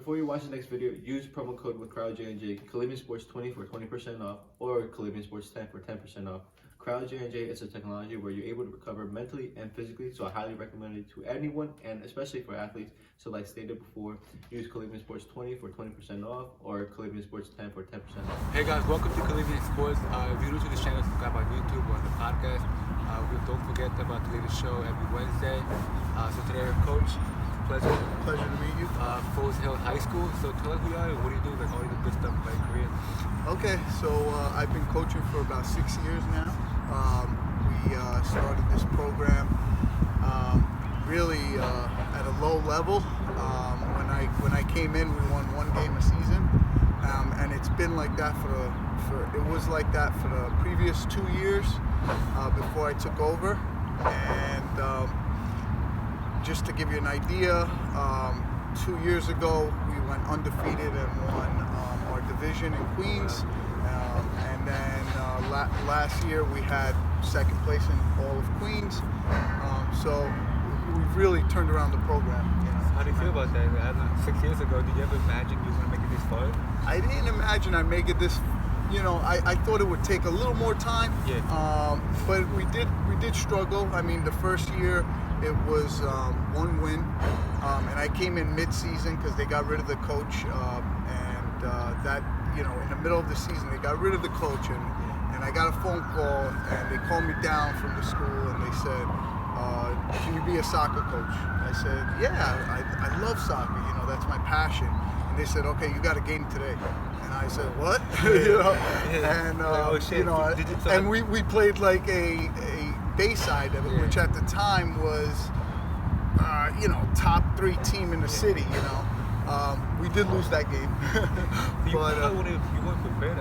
Before you watch the next video, use promo code with CryoWithJNJ, Sports20 for 20% off, or Sports10 for 10% off. CryoWithJNJ is a technology where you're able to recover mentally and physically, so I highly recommend it to anyone, and especially for athletes. So like stated before, use Sports20 for 20% off, or Sports10 for 10% off. Hey guys, welcome to Colombian Sports. If you're new to this channel, subscribe on YouTube or on the podcast. Don't forget about the latest show every Wednesday. So today, Coach, pleasure to meet you. Falls Hill High School. So tell us who you are and what do you do, like all the good stuff in your career. Okay, so I've been coaching for about 6 years now. We started this program really at a low level. When I came in, we won 1 game a season, and it's been like that it was like that for the previous 2 years before I took over. And just to give you an idea, 2 years ago we went undefeated and won our division in Queens, and then last year we had second place in all of Queens. So we've really turned around the program. How do you feel about that? 6 years ago, did you ever imagine you were going to make it this far? I didn't imagine I'd make it this. I thought it would take a little more time. Yeah. But we did struggle. I mean, the first year it was 1 win, and I came in mid-season because they got rid of the coach, and that in the middle of the season they got rid of the coach, and I got a phone call and they called me down from the school and they said, can you be a soccer coach? I said, yeah, I love soccer, that's my passion. And they said, okay, you got a game today. And I said, what? And we played like a Bayside of it, which at the time was, top 3 team in the city, We did lose that game. But you weren't prepared.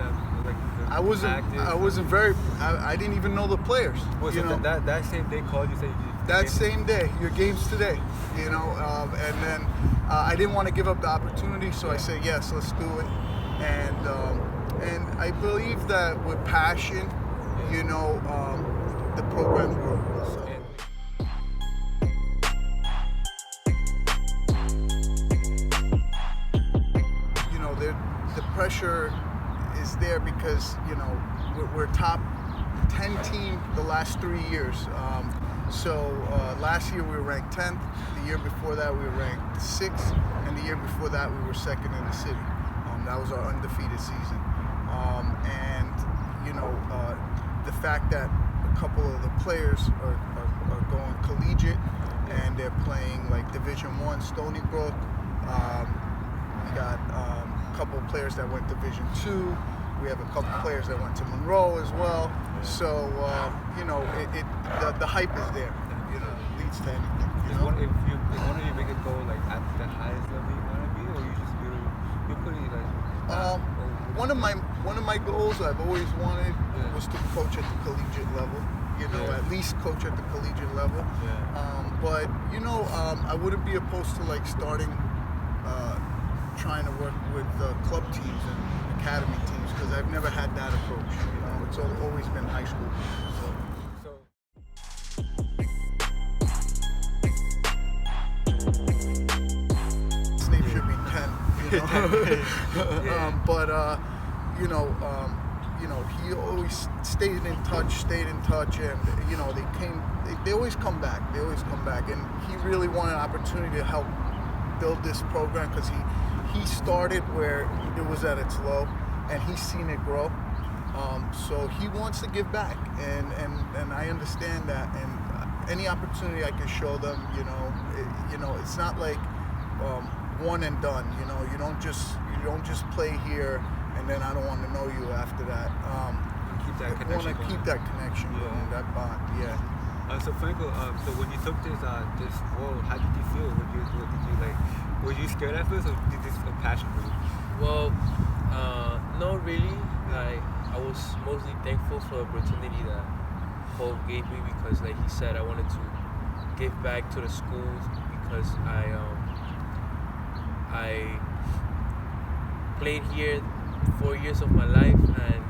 I wasn't very. I didn't even know the players. So that same day called you, said that same day, your game's today, and then I didn't want to give up the opportunity, so I said yes, let's do it, and I believe that with passion, the program grew. So. The pressure is there because we're top 10 team the last 3 years. So last year we were ranked 10th. The year before that we were ranked 6th, and the year before that we were 2nd in the city. That was our undefeated season. And the fact that a couple of the players are going collegiate and they're playing like Division I, Stony Brook. We got a couple of players that went Division II. We have a couple of players that went to Monroe as well. So the hype is there. Leads to anything. If one of you make it go like at the highest level you want to be, or you're pretty like. One of my goals I've always wanted was to coach at the collegiate level. At least coach at the collegiate level. Yeah. But I wouldn't be opposed to like starting. Trying to work with club teams and academy teams because I've never had that approach. It's always been high school. His name should be 10. But he always stayed in touch, and they always come back. And he really wanted an opportunity to help build this program because he started where it was at its low, and he's seen it grow. So he wants to give back, and I understand that. And any opportunity I can show them, it's not like one and done. You don't just play here and then I don't want to know you after that. Keep that connection. I want to keep that connection going, that bond. Yeah. So Franco, so when you took this role, how did you feel? Were you scared at first, or did this a passion for you? Well, no, really. I was mostly thankful for the opportunity that Paul gave me because, like he said, I wanted to give back to the schools because I played here 4 years of my life, and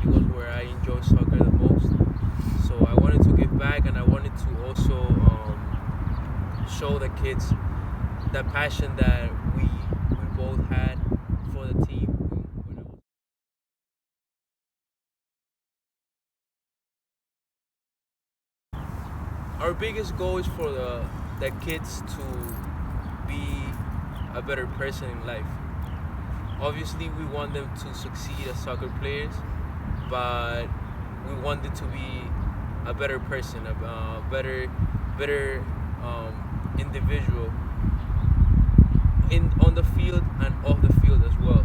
it was where I enjoyed soccer the most. So I wanted to give back, and I wanted to also show the kids that passion that we both had for the team. When it was our biggest goal is for the kids to be a better person in life. Obviously, we want them to succeed as soccer players, but we want them to be a better person, a better individual on the field and off the field as well.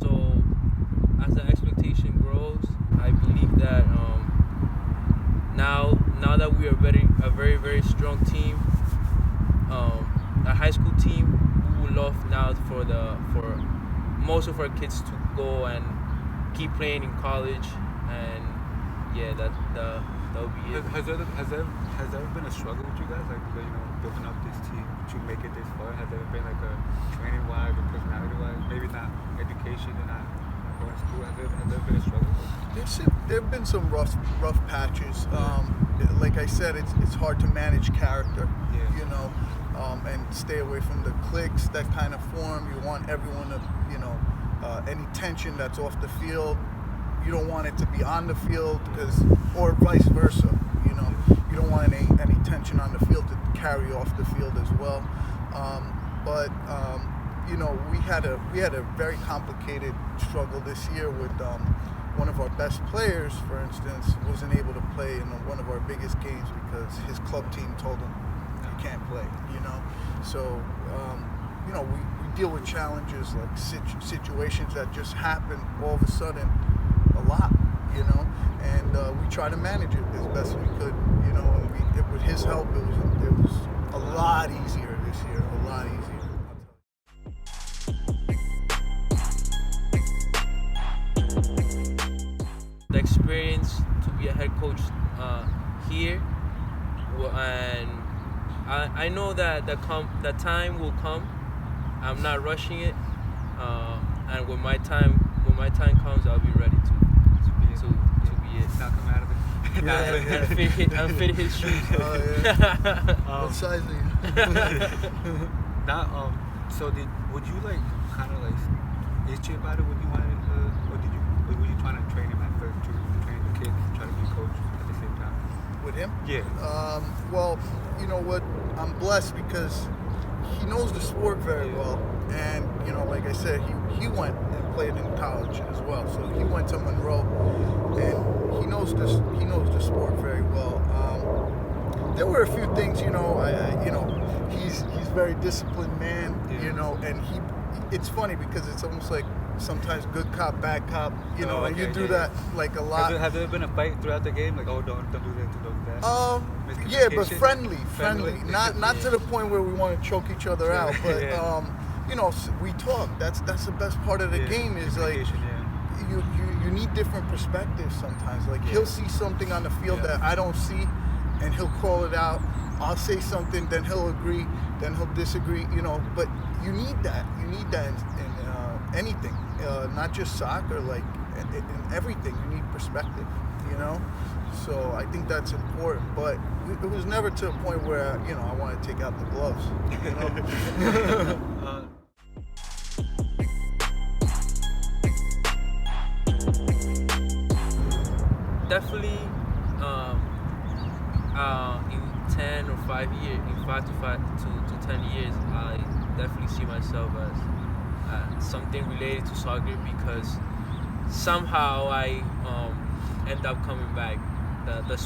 So, as the expectation grows, I believe that now that we are a very strong team, a high school team, we would love now for most of our kids to go and keep playing in college, and yeah, that'll be it. Has there ever been a struggle with you guys, like building up this team to make it this far? Has there ever been like a training wise or personality wise, maybe not education and not going to school? Has there been a struggle? There have been some rough patches. Like I said, it's hard to manage character, and stay away from the cliques that kind of form. You want everyone to, any tension that's off the field, you don't want it to be on the field, or vice versa. You don't want any tension on the field to carry off the field as well. But we had a very complicated struggle this year with one of our best players, for instance, wasn't able to play in one of our biggest games because his club team told him you can't play. So we deal with challenges like situations that just happen all of a sudden a lot, and we try to manage it as best we could, and with his help, it was a lot easier this year, a lot easier. The experience to be a head coach here, and I know that the time will come. I'm not rushing it, and when my time comes, I'll be ready to be it. Not come out of it. And fit his shoes. What size are you? So would you kind of itchy about it when you wanted, or were you trying to train him at first to train the kids, try to be coach at the same time? With him? Yeah. Well, you know what? I'm blessed because he knows the sport very well, and like I said, he went and played in college as well. So he went to Monroe, and he knows the sport very well. There were a few things, he's a very disciplined man, and it's funny because it's almost like sometimes good cop, bad cop, and you do that like a lot. Have there been a fight throughout the game? Like, oh, don't do this, don't do that? Yeah, but friendly. Not to the point where we want to choke each other out, but we talk. That's the best part of the game is like you need different perspectives sometimes. Like he'll see something on the field that I don't see, and he'll call it out. I'll say something, then he'll agree, then he'll disagree. But you need that. You need that in anything, not just soccer. Like in everything, you need perspective. So I think that's important, but it was never to a point where I want to take out the gloves. Definitely, in 10 or 5 years, in 5 to 10 years, I definitely see myself as something related to soccer because somehow I end up coming back. The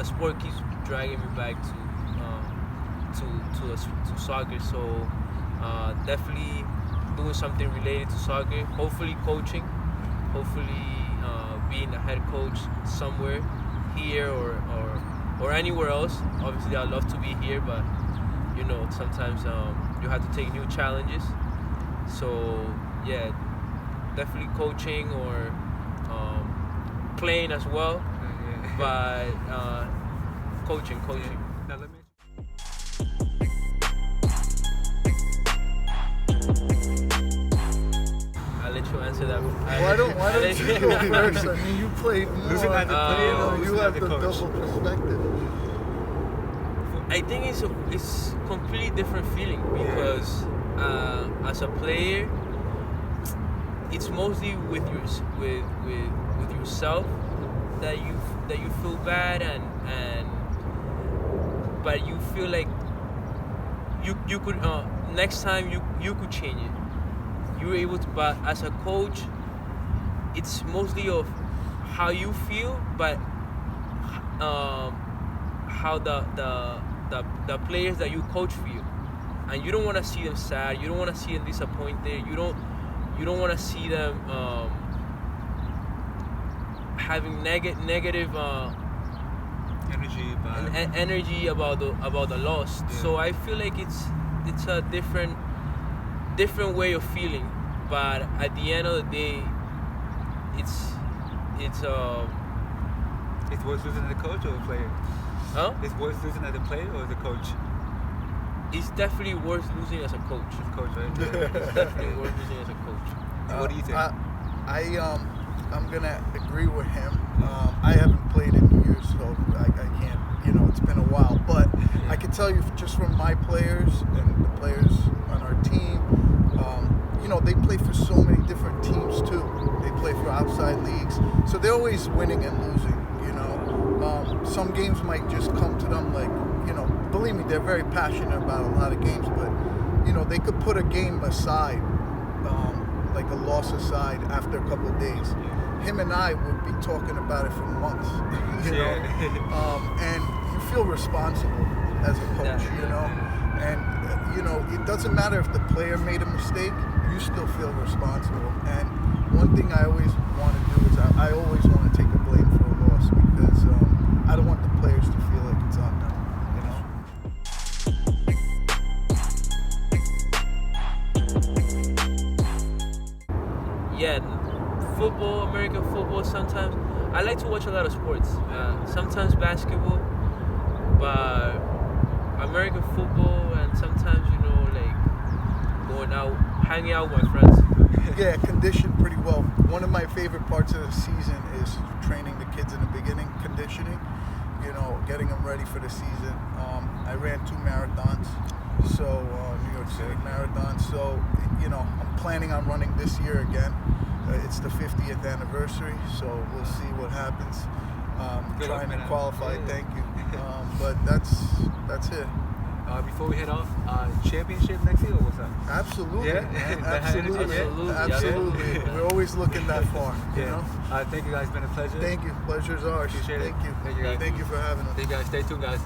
sport keeps dragging me back to soccer. So definitely doing something related to soccer. Hopefully coaching. Hopefully being a head coach somewhere here or anywhere else. Obviously, I'd love to be here, but sometimes you have to take new challenges. So yeah, definitely coaching or playing as well, but coaching. Now let me. I'll let you answer that. Why don't you go first? I mean, you played more. You have the double perspective. I think it's completely different feeling because as a player, it's mostly with yourself that you feel bad, and but you feel like you could next time you could change it. You're able to, but as a coach, it's mostly of how you feel, but how the players that you coach feel, and you don't want to see them sad. You don't want to see them disappointed. You don't want to see them having negative energy about the loss. Yeah. So I feel like it's a different way of feeling, but at the end of the day, it's worse losing as a coach or a player? huh? It's worse losing as a player or as a coach? It's definitely worth losing as a coach. As a coach, right? It's definitely worth losing as a coach. What do you think? I'm gonna agree with him. I haven't played in years, so I can't. It's been a while, but I can tell you just from my players and the players on our team. They play for so many different teams too. They play for outside leagues, so they're always winning and losing. Some games might just come to them like, believe me, they're very passionate about a lot of games, but they could put a game aside, like a loss aside after a couple of days. Him and I would be talking about it for months, and you feel responsible as a coach, and it doesn't matter if the player made a mistake, you still feel responsible. And one thing I always want to do is I always want to take a blame for a loss, because I don't want the players to feel like it's on them, Yeah, football, American football. Sometimes I like to watch a lot of sports. Sometimes basketball, but American football, and sometimes like going out, hanging out with my friends. Yeah, conditioned pretty well. One of my favorite parts of the season is training the kids in the beginning, conditioning, getting them ready for the season. I ran 2 marathons, so New York City marathon. So, I'm planning on running this year again. It's the 50th anniversary, so we'll see what happens. Trying to qualify, thank you. But that's it. Before we head off, championship next year or what's up? Absolutely. Yeah? Man. Absolutely. Absolutely. We're always looking that far. Thank you guys, it's been a pleasure. Thank you. Pleasure's ours. Appreciate it. Thank you. Thank you, guys. Thank you for having us. Thank you guys, stay tuned guys.